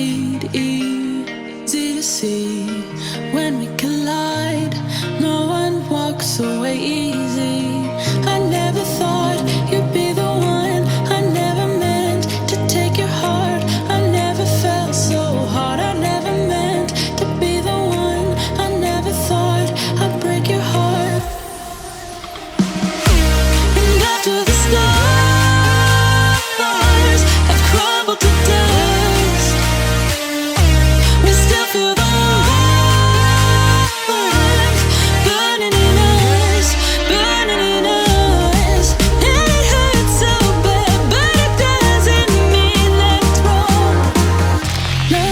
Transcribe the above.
made easy to see. When we collide, no one walks away easy. I never thought you'd be the one. I never meant to take your heart. I never felt so hard. I never meant to be the one. I never thought I'd break your heart. And after the stars have crumbled to dust, we still feel the warmth burning in us, burning in us. And it hurts so bad, but it doesn't mean that it's wrong. No.